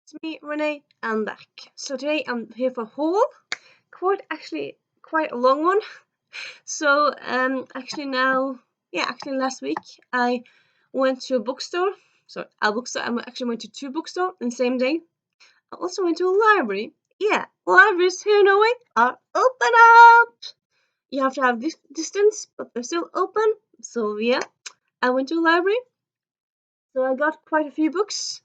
It's me, Renee. I'm back. So today I'm here for a haul, quite a long one. So actually last week I went to a bookstore. Sorry, a bookstore. I actually went to two bookstores in the same day. I also went to a library. Yeah, libraries here in Norway are open up. You have to have this distance, but they're still open. So yeah, I went to a library. So I got quite a few books.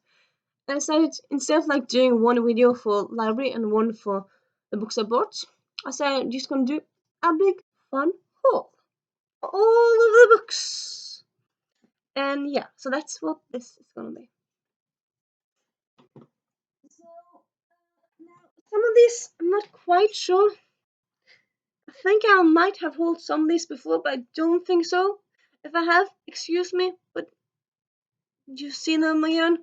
I decided instead of like doing one video for library and one for the books I bought, I said I'm just gonna do a big fun haul. All of the books. And yeah, so that's what this is gonna be. So now some of these I'm not quite sure. I think I might have hauled some of these before, but I don't think so. If I have, excuse me, but you've seen them again.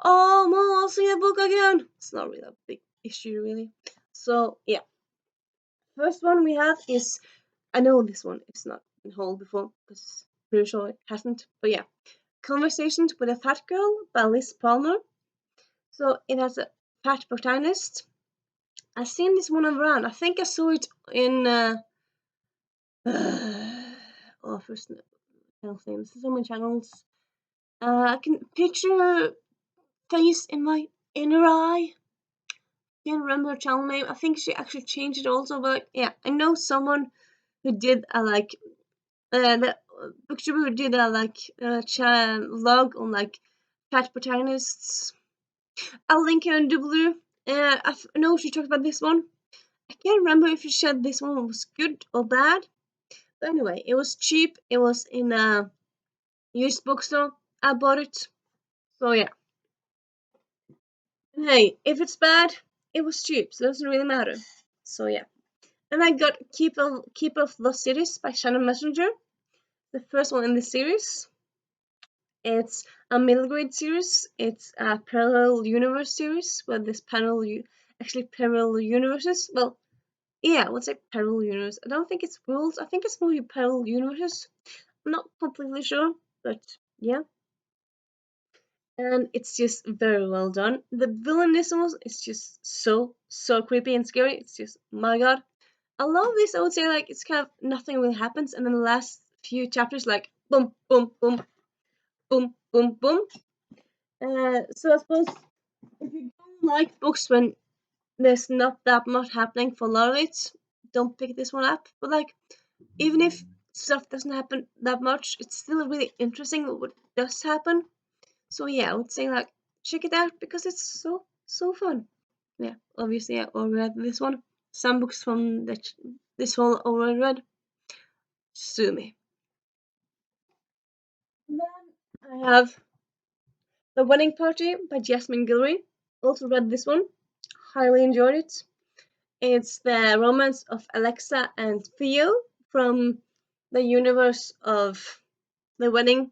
Oh, Mom, I'll see a book again. It's not really a big issue, really. So yeah. First one we have is, I know this one is not been hauled before because pretty sure it hasn't, but yeah, Conversations with a Fat Girl by Liz Palmer. So it has a fat protagonist. I've seen this one around. I think I saw it in first channel names. So many channels. I can picture her face in my inner eye. Can't remember her channel name. I think she actually changed it also, but yeah, I know someone who did a the booktuber who did a vlog on like fat protagonists. I'll link her in W. I know she talked about this one. I can't remember if she said this one was good or bad. But anyway, it was cheap. It was in a used bookstore. I bought it. So yeah. And hey, if it's bad, it was cheap, so it doesn't really matter. So yeah. And I got Keep of Lost Cities by Shannon Messenger, the first one in the series. It's a middle grade series. It's a parallel universe series where this parallel universes. Well, yeah, what's a parallel universe? I don't think it's worlds. I think it's more parallel universes. I'm not completely sure, but yeah. And it's just very well done. The villainism is just so creepy and scary. It's just, my god. I love this. I would say like it's kind of nothing really happens, and then the last few chapters like boom, boom, boom, boom, boom, boom. So I suppose if you don't like books when there's not that much happening for a lot of it, don't pick this one up. But like, even if stuff doesn't happen that much, it's still really interesting what does happen. So yeah, I would say like check it out because it's so fun. Yeah, obviously I already read this one. Some books from this whole already read. Sue me. And then I have The Wedding Party by Jasmine Guillory. Also read this one. Highly enjoyed it. It's the romance of Alexa and Theo from the universe of the wedding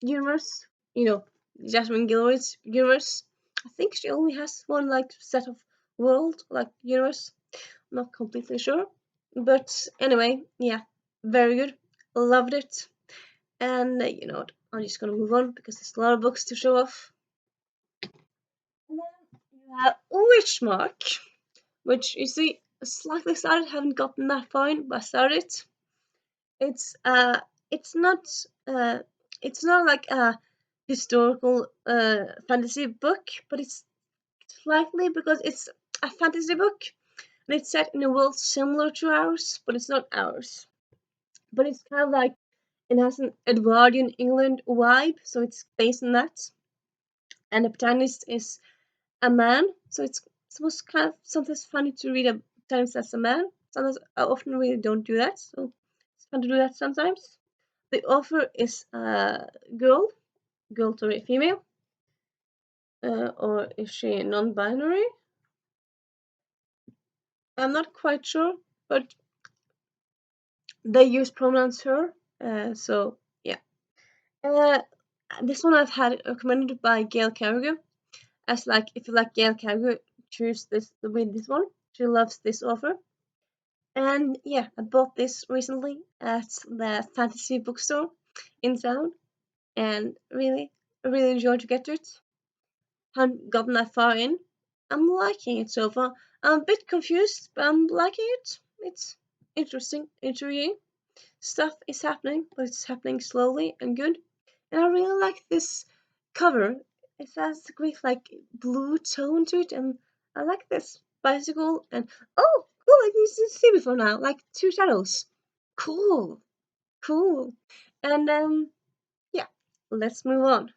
universe. You know, Jasmine Guillory's universe. I think she only has one like set of world like universe. I'm not completely sure, but anyway, yeah, very good. Loved it. And you know what? I'm just gonna move on because there's a lot of books to show off. And then you have Witchmark, which you see slightly started, haven't gotten that far in, but I started. It's it's not uh it's not like a historical fantasy book, but it's slightly because it's a fantasy book and it's set in a world similar to ours, but it's not ours. But it's kind of like it has an Edwardian England vibe, so it's based on that. And the protagonist is a man, so it's supposed kind of sometimes funny to read a protagonist as a man. Sometimes I often really don't do that, so it's fun to do that sometimes. The author is a girl, to a female, or is she non-binary? I'm not quite sure, but they use pronouns her, so yeah. Uh, this one I've had recommended by Gail Carriger, as like if you like Gail Carriger, choose this to read this one. She loves this author. And yeah, I bought this recently at the fantasy bookstore in town, and really enjoyed to get to it. haven't gotten that far in. I'm liking it so far. I'm a bit confused, but I'm liking it. It's interesting, intriguing. Stuff is happening, but it's happening slowly and good. And I really like this cover. It has a great like blue tone to it, and I like this bicycle. And oh, cool! I can see before now, like two shadows. Cool, cool. And yeah, let's move on.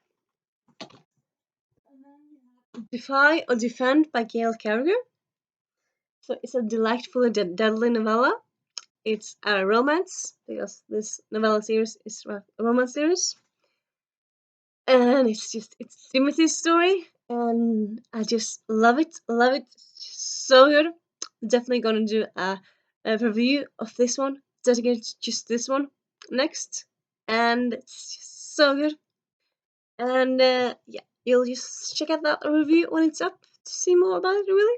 Defy or Defend by Gail Carriger. So it's a delightfully deadly novella. It's a romance because this novella series is a romance series, and it's Timothy's story, and I just love it, love it. It's just so good. Definitely gonna do a review of this one, dedicated to just this one next, and it's just so good. And yeah, you'll just check out that review when it's up to see more about it. Really.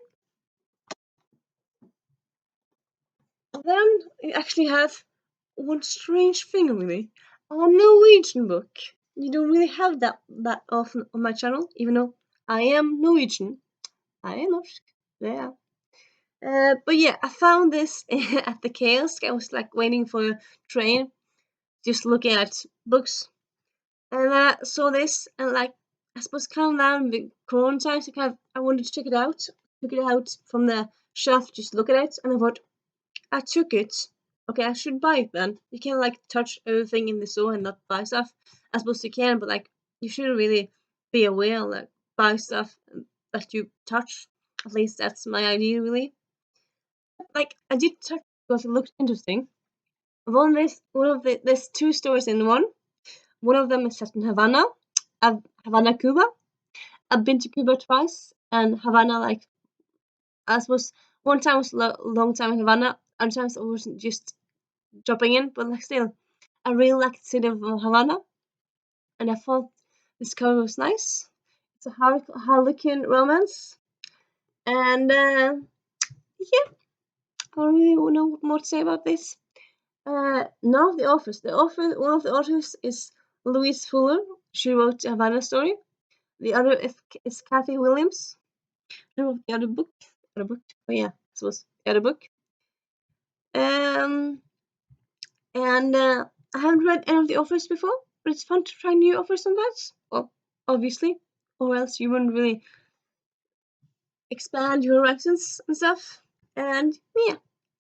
Then you actually have one strange thing really. On Norwegian Book, you don't really have that often on my channel, even though I am Norwegian. I am norsk. Yeah. But yeah, I found this at the kiosk. I was like waiting for a train, just looking at books, and I saw this, and like I suppose calm down the corona times. I wanted to check it out. Took it out from the shelf, just look at it, and I thought I took it. Okay, I should buy it then. You can't like touch everything in the store and not buy stuff. I suppose you can, but like you shouldn't really be aware and like buy stuff that you touch. At least that's my idea, really. Like I did touch because it looked interesting. There's two stories in one. One of them is set in Havana, Havana, Cuba. I've been to Cuba twice, and Havana, like I suppose one time was long time in Havana, other times I wasn't just dropping in, but like still, I really like the city of Havana, and I thought this cover was nice. It's a Harlequin romance, and yeah, I don't really know what more to say about this. None of the authors. One of the authors is Louise Fuller. She wrote the Havana story. The other is Kathy Williams. She wrote the other book. Oh yeah, this was the other book. Um, and I haven't read any of the authors before, but it's fun to try new authors sometimes. Well, obviously, or else you wouldn't really expand your horizons and stuff. And yeah,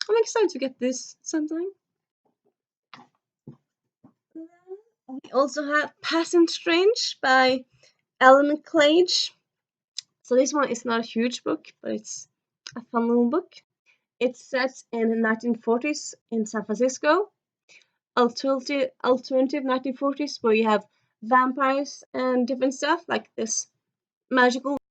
I'm excited to get this sometime. We also have Passing Strange by Ellen Clage. So this one is not a huge book, but it's a fun little book. It's set in the 1940s in San Francisco. Alternative 1940s where you have vampires and different stuff like this magical